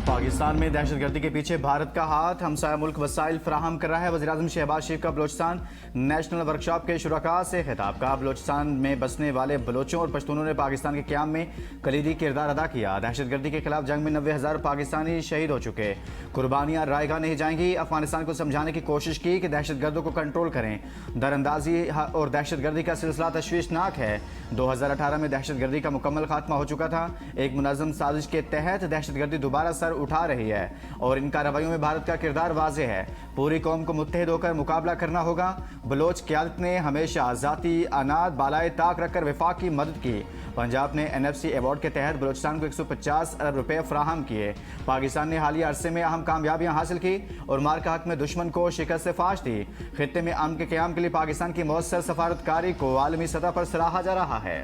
पाकिस्तान में दहशतगर्दी के पीछे भारत का हाथ, हमसाया मुल्क वसाइल फराहम कर रहा है। वज़ीर-ए-आज़म शहबाज शरीफ का बलोचिस्तान नेशनल वर्कशॉप के शुरका से खिताब। कहा, बलोचिस्तान में बसने वाले बलोचों और पश्तूनों ने पाकिस्तान के क़याम में कलीदी किरदार अदा किया। दहशतगर्दी के खिलाफ जंग में 90,000 पाकिस्तानी शहीद हो चुके। कुर्बानियाँ रायगा नहीं जाएंगी। अफगानिस्तान को समझाने की कोशिश की कि दहशतगर्दों को कंट्रोल करें। दरअंदाजी और दहशतगर्दी का सिलसिला तशवीशनाक है। 2018 में दहशतगर्दी का मुकम्मल खात्मा हो चुका था। एक मुनज़्ज़म साजिश के तहत दहशतगर्दी दोबारा सर उठा रही है और इन कार्रवाइयों में भारत का किरदार वाज़े है। पूरी कौम को मुत्तहिद होकर मुकाबला करना होगा। बलोच क़यादत ने हमेशा ज़ाती अनाद बालाए ताक रखकर वफाक की मदद की। पंजाब ने NFC अवार्ड के तहत बलोचिस्तान को 150 अरब रुपए फराहम किए। पाकिस्तान ने हालिया अरसे में अहम कामयाबियां हासिल की और मार्का हक में दुश्मन को शिकस्त से फाश दी। खित्ते में अमन के क़याम के लिए पाकिस्तान की मौसर सफारतकारी को आलमी सतह पर सराहा जा रहा है।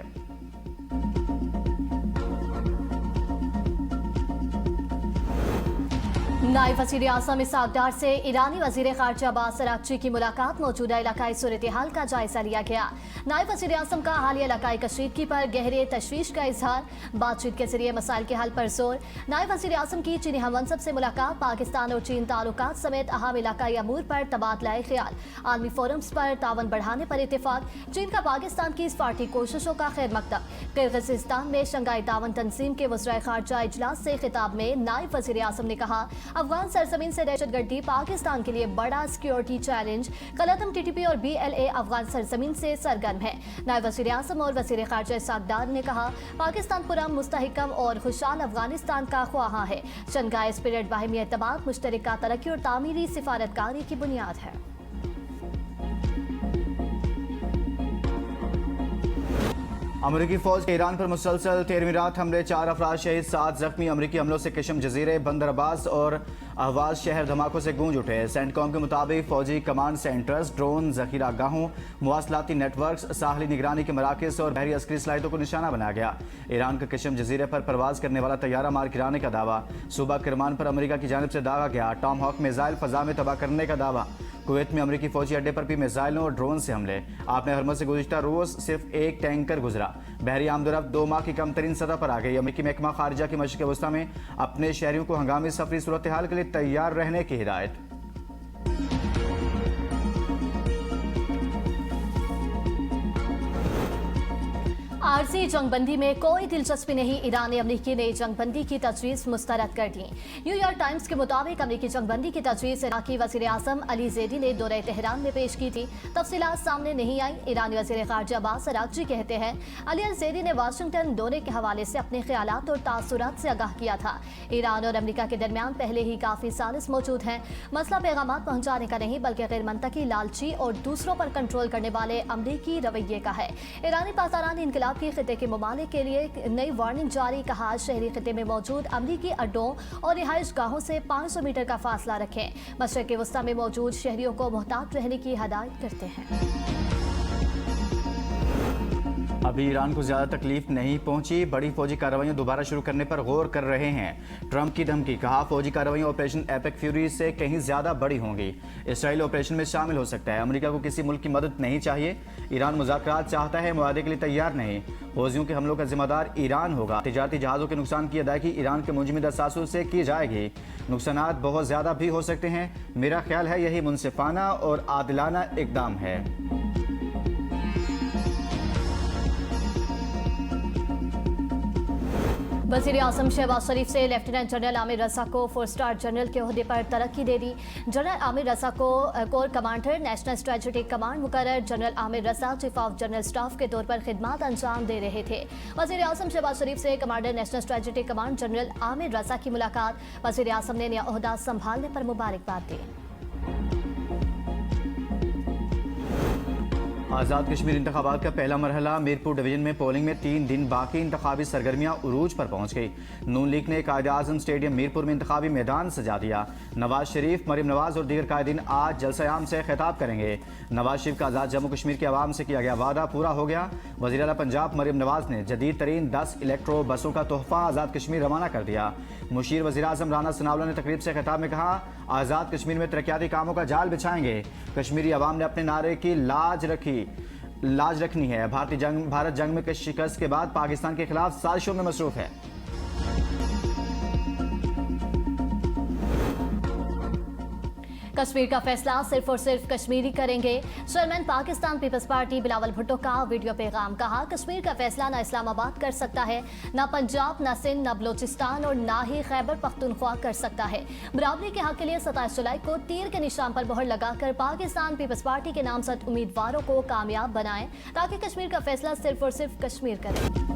नायब वज़ीर आज़म इसहाक़ डार से ईरानी वज़ीर ख़ारिजा अब्बास अराग़ची की मुलाकात। मौजूदा इलाकाई सूरत हाल का जायजा लिया गया। नायब वज़ीर आज़म का हालिया इलाकाई कशीदगी पर गहरे तशवीश का इजहार। बातचीत के जरिए मसाइल के हल पर जोर। नायब वज़ीर आज़म की चीनी हममंसब से मुलाकात। पाकिस्तान और चीन ताल्लुकात समेत अहम इलाकाई अमूर पर तबादला ख्याल। आलमी फोरम्स पर तावन बढ़ाने पर इत्तेफाक। चीन का पाकिस्तान की सफारती कोशिशों का खैर मकदम। किर्गिज़स्तान में शंघाई तावन तंजीम के वज़ीर ख़ारिजा इजलास से खिताब में नायब वज़ीर आज़म ने कहा, अफगान सरजमीन से दहशतगर्दी पाकिस्तान के लिए बड़ा सिक्योरिटी चैलेंज। कलअदम TTP और BLA अफगान सरजमीन से सरगर्म है। नायब वज़ीर आज़म और वज़ीर ख़ारिजा इसहाक़ डार ने कहा, पाकिस्तान पुरअमन, मुस्तहकम और खुशहाल अफगानिस्तान का ख्वाहां है। शंघाई स्पिरिट बाहिमी एतमाद, मुश्तरका तरक्की और तामीरी सिफारतकारी की बुनियाद है। अमरीकी फौज के ईरान पर मुसलसल 13वीं रात हमले, 4 अफराद शहीद, 7 जख्मी। अमरीकी हमलों से किशम जजीरे, बंदर अब्बास और अहवाज शहर धमाकों से गूंज उठे। सेंटकॉम के मुताबिक फौजी कमांड सेंटर्स, ड्रोन, जखीरा गाहों, मवासलाती नेटवर्क्स, साहली निगरानी के मराकज़ और बहरी अस्करी सलाहियतों को निशाना बनाया गया। ईरान का किशम जजीरे पर परवाज करने वाला तैयारा मार गिराने का दावा। सूबा किरमान पर अमरीका की जानिब से दागा गया। टॉम हॉक मिसाइल फजा में तबाह करने का दावा। कुवैत में अमरीकी फौजी अड्डे पर भी मिसाइलों और ड्रोन से हमले। आपने हरमत से गुज़िश्ता रोज़ सिर्फ एक टैंकर गुजरा। बहरी आमदोरफ्त 2 माह की कम तरीन सतह पर आ गई। अमरीकी महकमा खारिजा की मशरिक़ वस्ता में अपने शहरियों को हंगामी सफरी सूरत हाल के लिए तैयार रहने की हिदायत। आरजी जंगबंदी में कोई दिलचस्पी नहीं। ईरान ने अमरीकी ने जंगबंदी की तजवीज़ मुस्तरद कर दी। न्यूयॉर्क टाइम्स के मुताबिक अमरीकी जंगबंदी की तजवीज़ इराक़ी वज़ीर आज़म अली ज़ैदी ने दौरे तेहरान में पेश की थी। तफसीलात सामने नहीं आई। ईरानी वज़ीर ख़ारिजा अब्बास अराग़ची कहते हैं, अली अल ज़ैदी ने वाशिंगटन दौरे के हवाले से अपने ख्यालात और तासुरात से आगाह किया था। ईरान और अमरीका के दरमियान पहले ही काफ़ी सालिस मौजूद हैं। मसला पैगामात पहुँचाने का नहीं बल्कि गैर मंतकी, लालची और दूसरों पर कंट्रोल करने वाले अमरीकी रवैये का है। ईरानी पासदारान इनकलाब की खिते के ममालिक के लिए नई वार्निंग जारी। कहा, शहरी खिते में मौजूद अमरीकी अड्डों और रिहाइश गाहों से 500 मीटर का फासला रखें। मशरिक़ वस्ता में मौजूद शहरियों को मोहतात रहने की हदायत करते हैं। अभी ईरान को ज्यादा तकलीफ नहीं पहुंची। बड़ी फौजी कार्रवाइयां दोबारा शुरू करने पर गौर कर रहे हैं। ट्रंप की धमकी। कहा, फौजी कार्रवाइयां ऑपरेशन एपिक फ्यूरी से कहीं ज्यादा बड़ी होंगी। इसराइल ऑपरेशन में शामिल हो सकता है। अमेरिका को किसी मुल्क की मदद नहीं चाहिए। ईरान मुज़ाकरात चाहता है, मुआहदे के लिए तैयार नहीं। फौजियों के हमलों का जिम्मेदार ईरान होगा। तिजारती जहाज़ों के नुकसान की अदायगी ईरान के मुंजमद असासों से की जाएगी। नुकसानात बहुत ज्यादा भी हो सकते हैं। मेरा ख्याल है यही मुनसिफाना और आदिलाना इकदाम है। वज़ीर आज़म शहबाज शरीफ से लेफ्टिनेंट जनरल आमिर रज़ा को 4 स्टार जनरल के ओहदे पर तरक्की दे दी। जनरल आमिर रज़ा को core commander national strategic command मुकर्रर। General Amir Raza chief of general staff के तौर पर खिदमात अंजाम दे रहे थे। वज़ीर आज़म शहबाज शरीफ से commander national strategic command general Amir Raza की मुलाकात। वज़ीर आज़म ने नया ओहदा संभालने पर मुबारकबाद दी। आज़ाद कश्मीर इंतखाबात का पहला मरहला। मीरपुर डिवीजन में पोलिंग में 3 दिन बाकी। इंतखाबी सरगर्मियां उरूज पर पहुंच गई। नून लीग ने कायद आज़म स्टेडियम मीरपुर में इंतखाबी मैदान सजा दिया। नवाज शरीफ, मरीम नवाज और दीगर कायदीन आज जलसा-ए-आम से खिताब करेंगे। नवाज शरीफ का आज़ाद जम्मू कश्मीर के अवाम से किया गया वादा पूरा हो गया। वज़ीर आला पंजाब मरीम नवाज ने जदीद तरीन 10 इलेक्ट्रो बसों का तोहफा आज़ाद कश्मीर रवाना कर दिया। मुशीर वज़ीर आज़म राना सनाउल्लाह ने तकरीब से खिताब में कहा, आज़ाद कश्मीर में तरक्याती कामों का जाल बिछाएंगे। कश्मीरी अवाम ने अपने नारे की लाज रखनी है। भारत जंग में शिकस्त के बाद पाकिस्तान के खिलाफ साजिशों में मसरूफ है। कश्मीर का फैसला सिर्फ और सिर्फ कश्मीरी करेंगे। Chairman Pakistan Peoples Party Bilawal Bhutto का वीडियो पैगाम। कहा, कश्मीर का फैसला न इस्लामाबाद कर सकता है, न पंजाब, न सिंध, न बलोचिस्तान और न ही खैबर पख्तूनख्वा कर सकता है। बराबरी के हक के लिए 27 जुलाई को तीर के निशान पर मोहर लगाकर पाकिस्तान पीपल्स पार्टी के नामजद उम्मीदवारों को कामयाब बनाएं ताकि कश्मीर का फैसला सिर्फ और सिर्फ कश्मीर करे।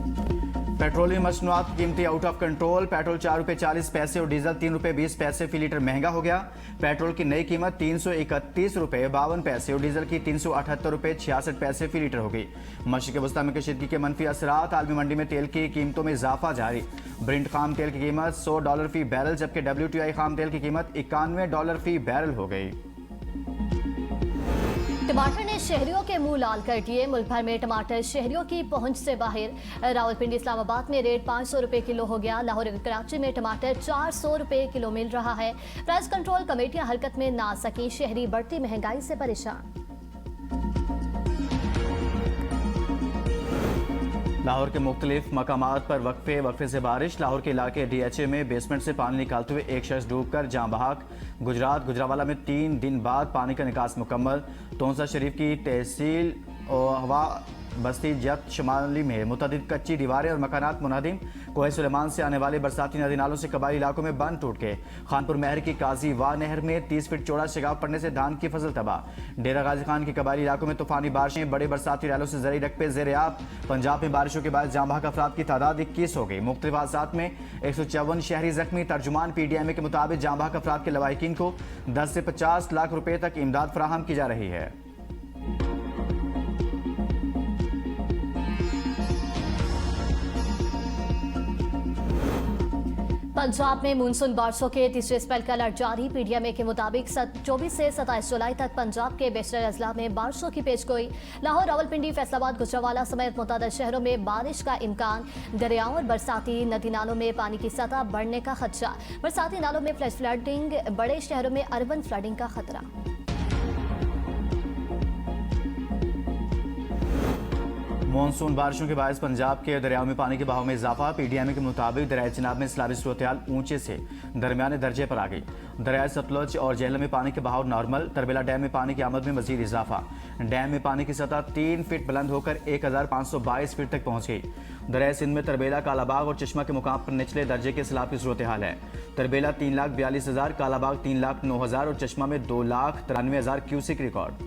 पेट्रोलियम मसनूआत की कीमतें आउट ऑफ कंट्रोल। पेट्रोल 4 रुपये 40 पैसे और डीजल 3 रुपये 20 पैसे फी लीटर महंगा हो गया। पेट्रोल की नई कीमत 331 रुपये 52 पैसे और डीजल की 378 रुपये 66 पैसे फी लीटर हो गई। मशरिक़ वस्ती में कशीदगी के मनफी असरात। आलमी मंडी में तेल की कीमतों में इजाफा जारी। ब्रेंट खाम तेल की कीमत $100 फी बैरल, जबकि WTI खाम तेल की कीमत $91 फी बैरल हो गई। टमाटर ने शहरियों के मुंह लाल कर दिए। मुल्क भर में टमाटर शहरियों की पहुंच से बाहर। रावलपिंडी इस्लामाबाद में रेट 500 रुपए किलो हो गया। लाहौर और कराची में टमाटर 400 रुपए किलो मिल रहा है। प्राइस कंट्रोल कमेटियां हरकत में ना सकी। शहरी बढ़ती महंगाई से परेशान। लाहौर के मुख्तलिफ मकामात पर वक्फे से बारिश। लाहौर के इलाके DHA में बेसमेंट से पानी निकालते हुए एक शख्स डूबकर जाँ बहक। गुजरावाला में 3 दिन बाद पानी का निकास मुकम्मल। तोंसा शरीफ की तहसील और हवा बस्ती जत शमाली में मुतअद्दिद कच्ची दीवारें और मकानात मुनहदिम। कोहे सुलेमान से आने वाले बरसाती नदी नालों से कबायली इलाकों में बंद टूट गए। खानपुर महर की काजी वाह नहर में 30 फीट चौड़ा शिगाव पड़ने से धान की फसल तबाह। डेरा गाजी खान के कबायली इलाकों में तूफानी बारिशें। बड़े बरसाती रैलों से जरिए रकबे ज़ेर-ए-आब। पंजाब में बारिशों के बाद जाँ बहक अफराद की तादाद 21 हो गई। मुख्तलिफ हादसात में 154 शहरी जख्मी। तर्जुमान PDMA के मुताबिक जाँ बहक अफराद के लवाहिकीन को 10 से 50 लाख रुपए तक इमदाद फराहम की जा रही है। पंजाब में मानसून बारिशों के तीसरे स्पेल का अलर्ट जारी। PDMA के मुताबिक 24 से 27 जुलाई तक पंजाब के बेशतर अजला में बारिशों की पेशगोई। लाहौर, रावलपिंडी, फैसलाबाद, गुजरावाला समेत मुतअद्दिद शहरों में बारिश का इम्कान। दरियाओं और बरसाती नदी नालों में पानी की सतह बढ़ने का खदशा। बरसाती नालों में फ्लैश फ्लडिंग। बड़े शहरों में अर्बन फ्लडिंग का खतरा। मानसून बारिशों के बायस पंजाब के दरियाओं में पानी के बहाव में इजाफा। PDMA के मुताबिक दरियाए चिनाब में सैलाबी सूरत-ए-हाल ऊंचे से दरमियाने दर्जे पर आ गई। दरियाए सतलुज और झेलम में पानी के बहाव नॉर्मल। तरबेला डैम में पानी की आमद में मजीद इजाफा। डैम में पानी की सतह 3 फीट बुलंद होकर 1522 फीट तक पहुंच गई। दरियाए सिंध में तरबेला, कालाबाग और चश्मा के मुकाम पर निचले दर्जे के सैलाब की सूरत-ए-हाल है। तरबेला 3,42,000, कालाबाग 3,09,000 और चश्मा में 2,93,000 क्यूसिक रिकॉर्ड।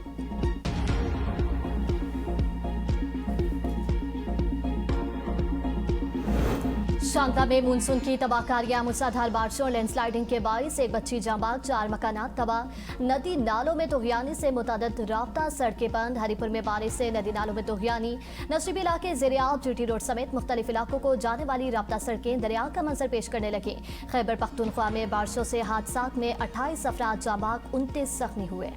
शांता में मानसून की तबाहकारियां। मूसलाधार बारिशों और लैंडस्लाइडिंग के बाइस एक बच्ची जांबाग, 4 मकानात तबाह। नदी नालों में तुगयानी से मुतअद्दिद राब्ता सड़कें बंद। हरिपुर में बारिश से नदी नालों में तुगयानी। नसीबी इलाके ज़ेर-ए-आब, GT रोड समेत मुख्तलिफ इलाकों को जाने वाली राब्ता सड़कें दरिया का मंजर पेश करने लगी। खैबर पख्तूनख्वा में बारिशों से हादसात में 28 अफराद जांबाग, 29 जख्मी हुए।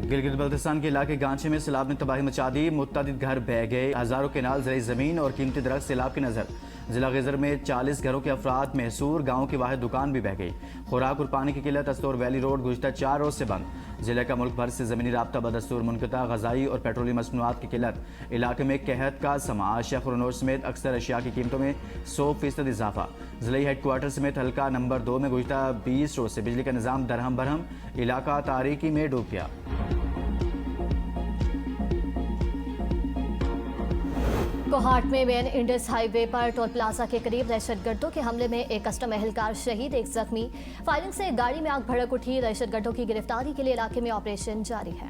गिलगित बल्तिस्तान के इलाके गांचे में सैलाब ने तबाही मचा दी। मुतअद्दिद घर बह गए। हजारों केनाल, ज़रई ज़मीन और कीमती दरख्त सैलाब की नजर। जिला गजर में 40 घरों के अफराद महसूर। गाँव की वाहिद दुकान भी बह गई। खुराक और पानी की किल्लत। अस्तौर वैली रोड गुज़िश्ता 4 रोज से बंद। जिले का मुल्क भर से ज़मीनी राब्ता बदस्तूर मुनक़ता। ग़ज़ाई और पेट्रोलियम मसनूआत की किल्लत। इलाके में कहत का समा। अशिया खुरनोश समेत अक्सर अशिया की कीमतों में 100% इजाफा। जिले हेडक्वार्टर समेत हल्का नंबर 2 में गुज़िश्ता 20 रोज से बिजली का निज़ाम दरहम बरहम। इलाका तारीकी में डूब गया। कोहाट में मेन इंडस हाईवे पर टोल प्लाजा के करीब दहशतगर्दों के हमले में एक कस्टम एहलकार शहीद, एक जख्मी। फायरिंग से गाड़ी में आग भड़क उठी। दहशतगर्दों की गिरफ्तारी के लिए इलाके में ऑपरेशन जारी है।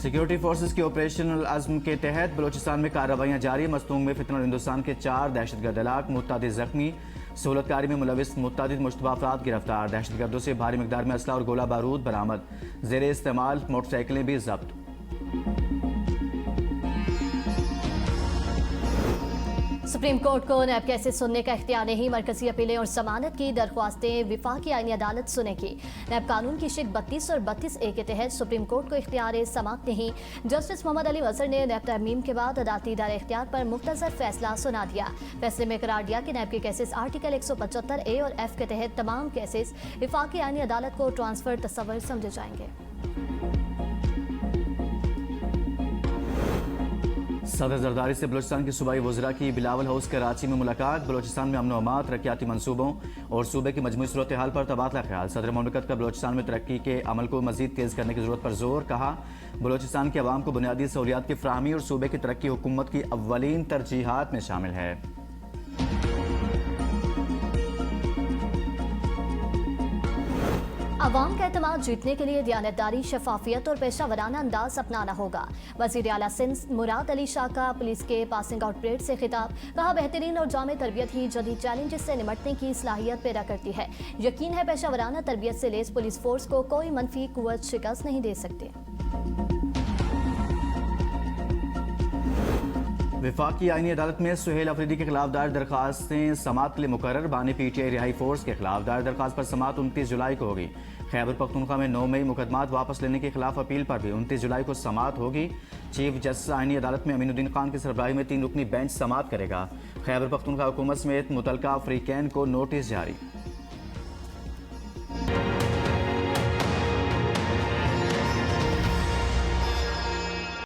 सिक्योरिटी फोर्सेस के ऑपरेशनल अज़्म के तहत बलोचिस्तान में कार्रवाइयां जारी। मस्तूंग में फितना और हिंदुस्तान के 4 दहशतगर्द हलाक, मुतअद्दिद जख्मी। सहूलतकारी में मुलविस मुतअद्दिद मुश्तबा अफराद गिरफ्तार। दहशतगर्दों से भारी मिकदार में असला और गोला बारूद बरामद। ज़ेरे इस्तेमाल मोटरसाइकिलें भी जब्त। सुप्रीम कोर्ट को नैब केसेस सुनने का इख्तियार नहीं। मरकजी अपीलें और जमानत की दरख्वास्तें विफाकी आईनी अदालत सुनेगी। नैब कानून की शिक 32 और 32A के तहत सुप्रीम कोर्ट को इख्तियार समाअत नहीं। जस्टिस मोहम्मद अली वज़र ने नैब तरमीम के बाद अदालती इदारे इख्तियार पर मुख्तसर फैसला सुना दिया। फैसले में करार दिया कि नैब के केसेस आर्टिकल 175A और F के तहत तमाम केसेस विफाकी आईनी अदालत को ट्रांसफर तस्वर समझे जाएंगे। सदर जरदारी से बलूचिस्तान के सूबाई वज़रा की बिलावल हाउस कराची में मुलाकात। बलूचिस्तान में अमन व अमान, तरक्याती मनसूबों और सूबे की मजमूई सूरत हाल पर तबादला ख्याल। सदर मुमलिकत का बलूचिस्तान में तरक्की के अमल को मजीद तेज़ करने की ज़रूरत पर जोर। कहा, बलूचिस्तान के अवाम को बुनियादी सहूलियात की फराहमी और सूबे की तरक्की हुकूमत की अव्वलीन तरजीहात में शामिल है। अवाम का एतमाद जीतने के लिए दियानतदारी, शफाफियत और पेशा वराना अंदाज अपनाना होगा। वज़ीर आला सिंध मुराद अली शाह का पुलिस के पासिंग आउट परेड से खिताब। कहा, बेहतरीन और जामे तरबियत ही जदीद चैलेंजेस से निमटने की सलाहियत पैदा करती है। यकीन है पेशा वराना तरबियत से लेस पुलिस फोर्स को कोई मनफी कुव्वत शिकस्त नहीं दे सकते। वफाकी आईनी अदालत में सुहेल अफरीदी के खिलाफ दायर दरखास्तें समात के लिए मुकर्रर। बानी PTI रिहाई फोर्स के खिलाफ दायर दरखास्त पर समात 29 जुलाई को होगी। खैबर पख्तूनख्वा में 9 मई मुकदमात वापस लेने के खिलाफ अपील पर भी 29 जुलाई को समात होगी। चीफ जस्टिस आईनी अदालत में अमीनुद्दीन खान की सरबराही में 3 रुकनी बेंच समात करेगा। खैबर पख्तूनख्वा हुकूमत समेत मुतलका अफ्रीकैन को नोटिस जारी।